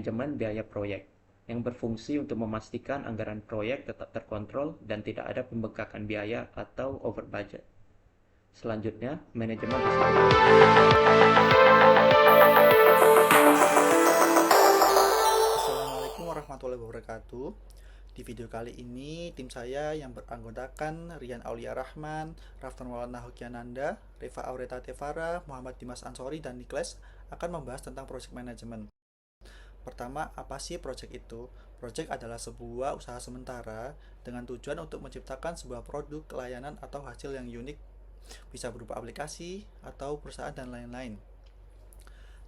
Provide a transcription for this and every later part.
manajemen biaya proyek, yang berfungsi untuk memastikan anggaran proyek tetap terkontrol dan tidak ada pembengkakan biaya atau over budget. Selanjutnya, manajemen risiko. Assalamualaikum warahmatullahi wabarakatuh. Di video kali ini, tim saya yang beranggotakan Rian Aulia Rahman, Rafton Maulana Hokiananda, Reva Aureta Tevara, Muhammad Dimas Ansori, dan Niklas akan membahas tentang project management. Pertama, apa sih project itu? Project adalah sebuah usaha sementara dengan tujuan untuk menciptakan sebuah produk, layanan, atau hasil yang unik, bisa berupa aplikasi atau perusahaan dan lain-lain.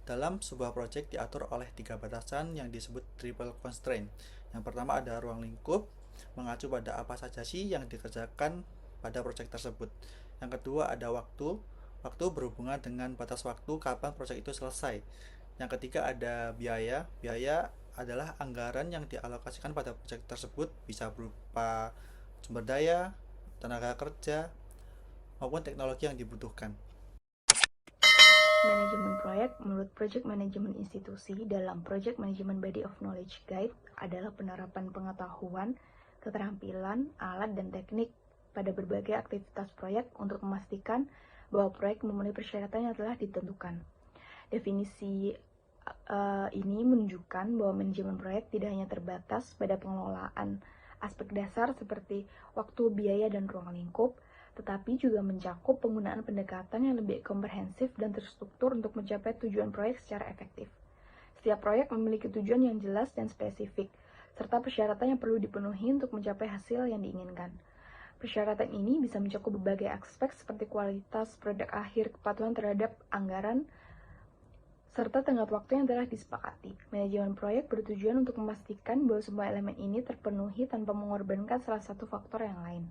Dalam sebuah proyek diatur oleh tiga batasan yang disebut triple constraint. Yang pertama ada ruang lingkup, mengacu pada apa saja sih yang dikerjakan pada proyek tersebut. Yang kedua ada waktu, waktu berhubungan dengan batas waktu kapan proyek itu selesai. Yang ketiga ada biaya, biaya adalah anggaran yang dialokasikan pada proyek tersebut, bisa berupa sumber daya, tenaga kerja, maupun teknologi yang dibutuhkan. Manajemen proyek menurut Project Management Institusi dalam Project Management Body of Knowledge Guide adalah penerapan pengetahuan, keterampilan, alat, dan teknik pada berbagai aktivitas proyek untuk memastikan bahwa proyek memenuhi persyaratan yang telah ditentukan. Definisi ini menunjukkan bahwa manajemen proyek tidak hanya terbatas pada pengelolaan aspek dasar seperti waktu, biaya, dan ruang lingkup, tetapi juga mencakup penggunaan pendekatan yang lebih komprehensif dan terstruktur untuk mencapai tujuan proyek secara efektif. Setiap proyek memiliki tujuan yang jelas dan spesifik, serta persyaratan yang perlu dipenuhi untuk mencapai hasil yang diinginkan. Persyaratan ini bisa mencakup berbagai aspek seperti kualitas produk akhir, kepatuhan terhadap anggaran, serta tenggat waktu yang telah disepakati. Manajemen proyek bertujuan untuk memastikan bahwa semua elemen ini terpenuhi tanpa mengorbankan salah satu faktor yang lain.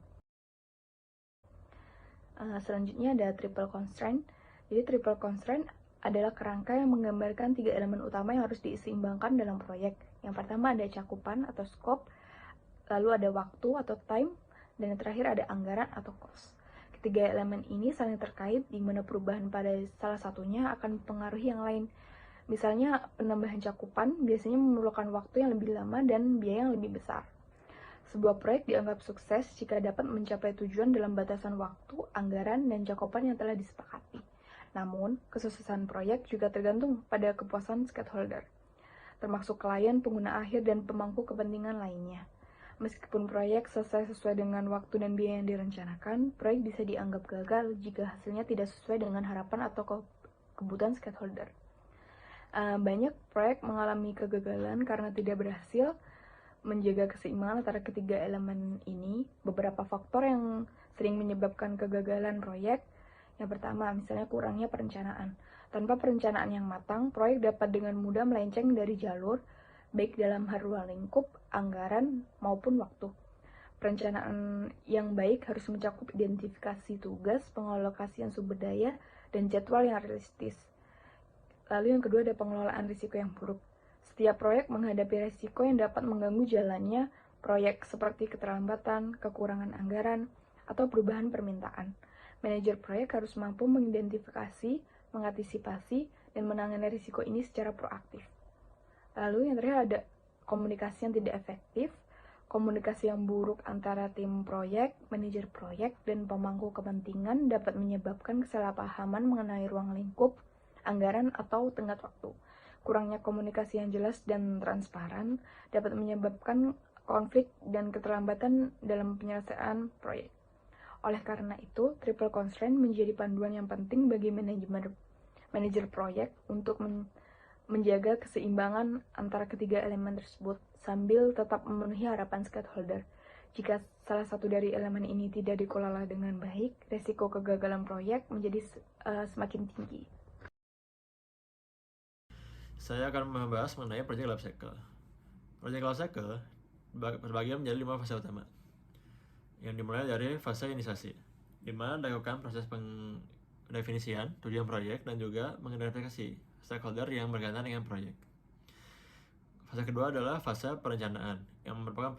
Selanjutnya ada triple constraint. Jadi triple constraint adalah kerangka yang menggambarkan tiga elemen utama yang harus diseimbangkan dalam proyek. Yang pertama ada cakupan atau scope, lalu ada waktu atau time, dan yang terakhir ada anggaran atau cost. Ketiga elemen ini saling terkait, di mana perubahan pada salah satunya akan mempengaruhi yang lain. Misalnya penambahan cakupan biasanya memerlukan waktu yang lebih lama dan biaya yang lebih besar. Sebuah proyek dianggap sukses jika dapat mencapai tujuan dalam batasan waktu, anggaran, dan cakupan yang telah disepakati. Namun, kesuksesan proyek juga tergantung pada kepuasan stakeholder, termasuk klien, pengguna akhir, dan pemangku kepentingan lainnya. Meskipun proyek selesai sesuai dengan waktu dan biaya yang direncanakan, proyek bisa dianggap gagal jika hasilnya tidak sesuai dengan harapan atau kebutuhan stakeholder. Banyak proyek mengalami kegagalan karena tidak berhasil menjaga keseimbangan antara ketiga elemen ini. Beberapa faktor yang sering menyebabkan kegagalan proyek. Yang pertama, misalnya kurangnya perencanaan. Tanpa perencanaan yang matang, proyek dapat dengan mudah melenceng dari jalur, baik dalam hal ruang lingkup, anggaran, maupun waktu. Perencanaan yang baik harus mencakup identifikasi tugas, pengalokasian sumber daya, dan jadwal yang realistis. Lalu yang kedua ada pengelolaan risiko yang buruk. Setiap proyek menghadapi risiko yang dapat mengganggu jalannya proyek seperti keterlambatan, kekurangan anggaran, atau perubahan permintaan. Manajer proyek harus mampu mengidentifikasi, mengantisipasi, dan menangani risiko ini secara proaktif. Lalu yang terakhir ada komunikasi yang tidak efektif. Komunikasi yang buruk antara tim proyek, manajer proyek, dan pemangku kepentingan dapat menyebabkan kesalahpahaman mengenai ruang lingkup, anggaran, atau tenggat waktu. Kurangnya komunikasi yang jelas dan transparan dapat menyebabkan konflik dan keterlambatan dalam penyelesaian proyek. Oleh karena itu, triple constraint menjadi panduan yang penting bagi manajer proyek untuk menjaga keseimbangan antara ketiga elemen tersebut sambil tetap memenuhi harapan stakeholder. Jika salah satu dari elemen ini tidak dikelola dengan baik, risiko kegagalan proyek menjadi semakin tinggi. Saya akan membahas mengenai Project Life Cycle. Project Life Cycle terbagi menjadi 5 fase utama, yang dimulai dari fase inisiasi, di mana dilakukan proses pendefinisian tujuan proyek dan juga mengidentifikasi stakeholder yang berkaitan dengan proyek. Fase kedua adalah fase perencanaan, yang merupakan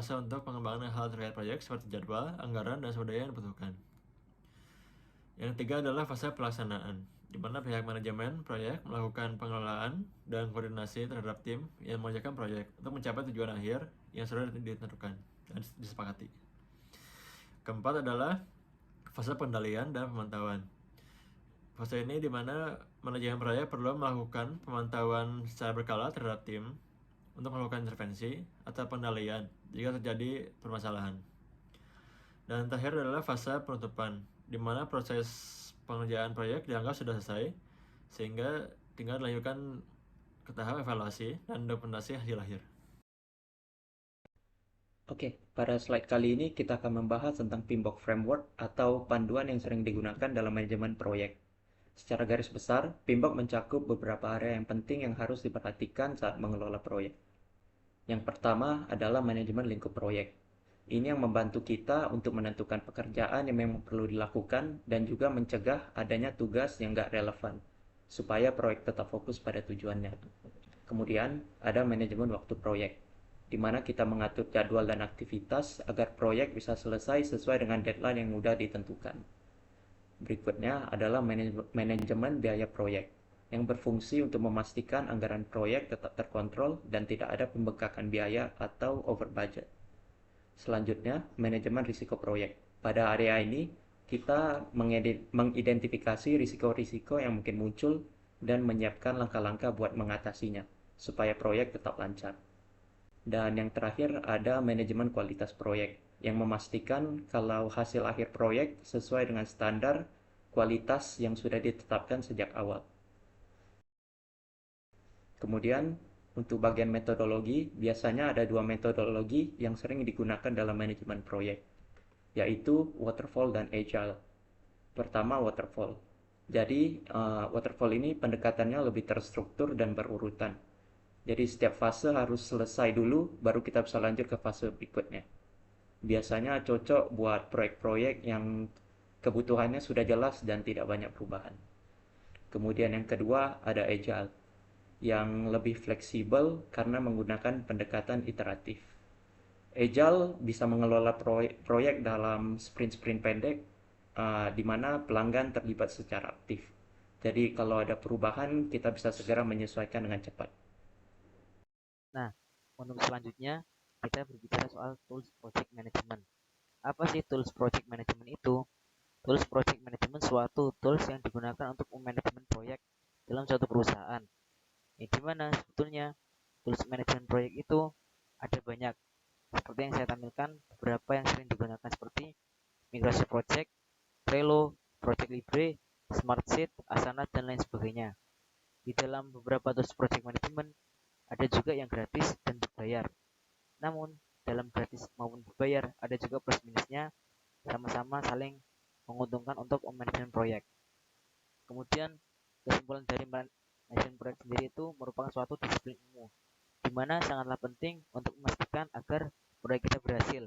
fase untuk pengembangan hal terkait proyek seperti jadwal, anggaran, dan sumber daya yang dibutuhkan. Yang ketiga adalah fase pelaksanaan, di mana pihak manajemen proyek melakukan pengelolaan dan koordinasi terhadap tim yang mengerjakan proyek untuk mencapai tujuan akhir yang sudah ditentukan dan disepakati. Keempat adalah fase pengendalian dan pemantauan. Fase ini di mana manajemen proyek perlu melakukan pemantauan secara berkala terhadap tim untuk melakukan intervensi atau pengendalian jika terjadi permasalahan. Dan terakhir adalah fase penutupan, di mana proses pengerjaan proyek dianggap sudah selesai, sehingga tinggal dilanjutkan ke tahap evaluasi dan dokumentasi hasil akhir. Oke, pada slide kali ini kita akan membahas tentang PMBOK Framework atau panduan yang sering digunakan dalam manajemen proyek. Secara garis besar, PMBOK mencakup beberapa area yang penting yang harus diperhatikan saat mengelola proyek. Yang pertama adalah manajemen lingkup proyek. Ini yang membantu kita untuk menentukan pekerjaan yang memang perlu dilakukan dan juga mencegah adanya tugas yang nggak relevan, supaya proyek tetap fokus pada tujuannya. Kemudian, ada manajemen waktu proyek, di mana kita mengatur jadwal dan aktivitas agar proyek bisa selesai sesuai dengan deadline yang mudah ditentukan. Berikutnya adalah manajemen biaya proyek, yang berfungsi untuk memastikan anggaran proyek tetap terkontrol dan tidak ada pembengkakan biaya atau over budget. Selanjutnya, manajemen risiko proyek. Pada area ini, kita mengidentifikasi risiko-risiko yang mungkin muncul dan menyiapkan langkah-langkah buat mengatasinya, supaya proyek tetap lancar. Dan yang terakhir ada manajemen kualitas proyek, yang memastikan kalau hasil akhir proyek sesuai dengan standar kualitas yang sudah ditetapkan sejak awal. Kemudian, untuk bagian metodologi, biasanya ada dua metodologi yang sering digunakan dalam manajemen proyek, yaitu waterfall dan agile. Pertama, waterfall. Jadi, waterfall ini pendekatannya lebih terstruktur dan berurutan. Jadi, setiap fase harus selesai dulu, baru kita bisa lanjut ke fase berikutnya. Biasanya cocok buat proyek-proyek yang kebutuhannya sudah jelas dan tidak banyak perubahan. Kemudian yang kedua, ada agile, yang lebih fleksibel karena menggunakan pendekatan iteratif. Agile bisa mengelola proyek dalam sprint-sprint pendek, di mana pelanggan terlibat secara aktif. Jadi kalau ada perubahan, kita bisa segera menyesuaikan dengan cepat. Nah, untuk selanjutnya kita berbicara soal tools project management. Apa sih tools project management itu? Tools project management suatu tools yang digunakan untuk memanajemen proyek dalam suatu perusahaan. Di mana sebetulnya tools manajemen proyek itu ada banyak, seperti yang saya tampilkan beberapa yang sering digunakan seperti Microsoft Project, Trello, Project Libre, Smartsheet, Asana, dan lain sebagainya. Di dalam beberapa tools project management ada juga yang gratis dan berbayar. Namun dalam gratis maupun berbayar ada juga plus minusnya, sama-sama saling menguntungkan untuk manajemen proyek. Kemudian kesimpulan dari manajemen proyek sendiri itu merupakan suatu disiplin ilmu, di mana sangatlah penting untuk memastikan agar proyek kita berhasil.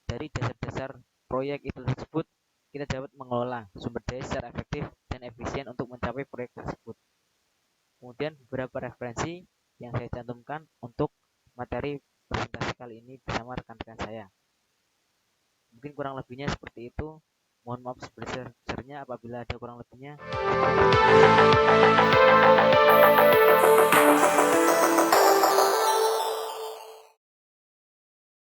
Dari dasar-dasar proyek itu tersebut, kita dapat mengelola sumber daya secara efektif dan efisien untuk mencapai proyek tersebut. Kemudian beberapa referensi yang saya cantumkan untuk materi presentasi kali ini bersama rekan-rekan saya. Mungkin kurang lebihnya seperti itu. Mohon maaf sebesar-besarnya apabila ada kurang lebihnya.